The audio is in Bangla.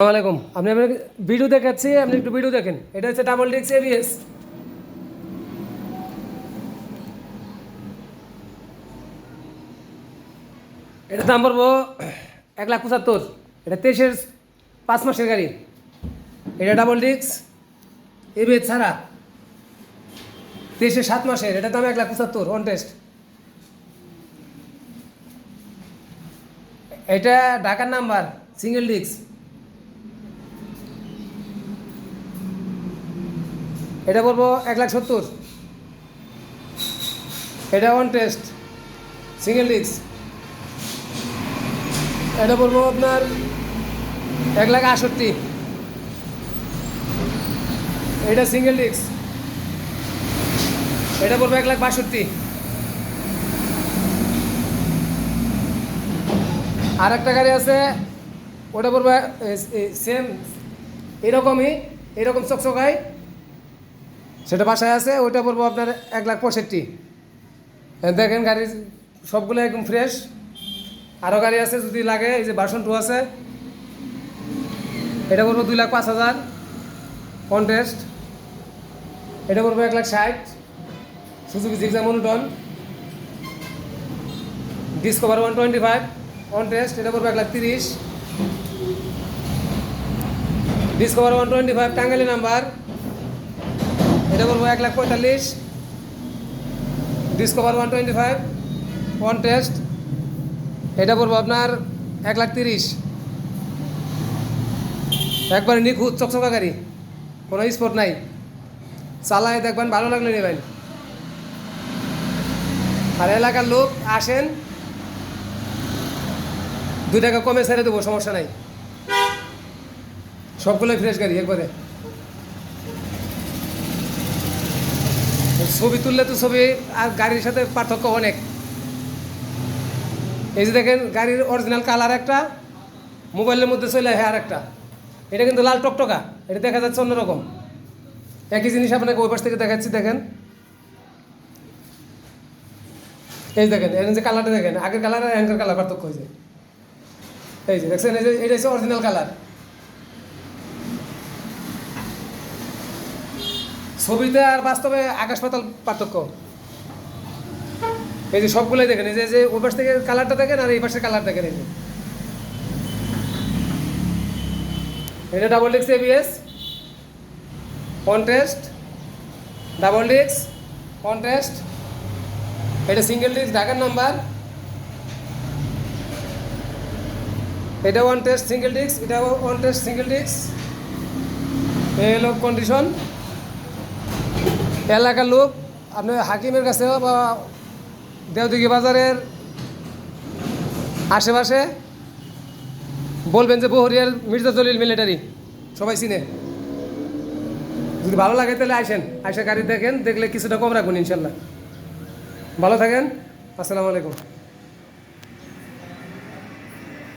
আসসালামাইকুম। আপনি ভিডিও দেখাচ্ছি, আপনি একটু ভিডিও দেখেন। এটা হচ্ছে ডাবল ডিস্ক এবিএস। এটার দাম পড়বো 1,75,000। এটা 23-এর 5 মাসের গাড়ি। এটা ডাবল ডিস্ক এবিএস ছাড়া 23-এর 7 মাসের। এটার দাম 1,75,000 অন টেস্ট। এটা ঢাকার নাম্বার, সিঙ্গেল ডিস্ক। এটা বলবো 1,70,000। এটা অন টেস্ট সিঙ্গেল ডিস্ক। এটা বলবো আপনার 1,68,000। এটা সিঙ্গেল ডিস্ক। এটা বলবো 1,62,000। আর একটা গাড়ি আছে, ওটা বলবো সেম এরকম চকচকাই, সেটা বাসায় আছে। ওইটা বলবো আপনার 1,65,000। দেখেন গাড়ি সবগুলো একদম ফ্রেশ। আরও গাড়ি আছে যদি লাগে, এই যে ভার্সন 2 আছে, এটা বলবো 2,05,000 কন্টেস্ট। এটা বলবো 1,60,000 Suzuki Gixxer monotone discover 125 contest. এটা বলবো 1,30,000 ডিসকভার 125 টাঙ্গাইলি নাম্বার। এটা বলবো 1,45,000 ডিসকভার 125 কন্টেস্ট। এটা বলবো আপনার 1,30,000। একবারে নিখুঁত চকচকা গাড়ি, কোনো স্পট নাই। চালায় দেখবেন, ভালো লাগলে নেবেন। আর এলাকার লোক আসেন, 2 টাকা কমে ছেড়ে দেবো, সমস্যা নাই। সবগুলোই ফ্রেশ গাড়ি একবারে। ছবি তুললে তো ছবি আর গাড়ির সাথে পার্থক্য অনেক। এই যে দেখেন, গাড়ির অরিজিনাল কালার একটা, মোবাইলের মধ্যে চলে আর একটা। এটা কিন্তু লাল টকটকা, এটা দেখা যাচ্ছে অন্যরকম। একই জিনিস আপনাকে ওই পাশ থেকে দেখাচ্ছি। দেখেন, এই দেখেন, এর যে কালারটা দেখেন, আগের কালার আর এখনকার কালার পার্থক্য হয়েছে। এই যে দেখছেন, এই যে এটা হচ্ছে অরিজিনাল কালার। ছবিতে আর বাস্তবে আকাশ পাতাল পার্থক্য। এই যে সবগুলোই দেখেন, এই যে ওই পাশ থেকে কালারটা দেখেন আর এই পাশের কালার দেখেন। এই যে এটা double disc ABS contest, double disc contest. এটা সিঙ্গেল ডিস্ক ঢাকার নাম্বার। এটা ওয়ান টেস্ট সিঙ্গেল ডিস্ক, এটা ওয়ান টেস্ট সিঙ্গেল ডিস্ক। এই হলো কন্ডিশন। এলাকার লোক আপনি হাকিমের কাছে বা দেওদিঘি বাজারের আশেপাশে বলবেন যে বহরিয়ার মির্জা জলিল মিলিটারি, সবাই চিনে। যদি ভালো লাগে তাহলে আইসে গাড়ি দেখেন, দেখলে কিছুটা কম রাখবেন ইনশাল্লাহ। ভালো থাকেন, আসসালামু আলাইকুম।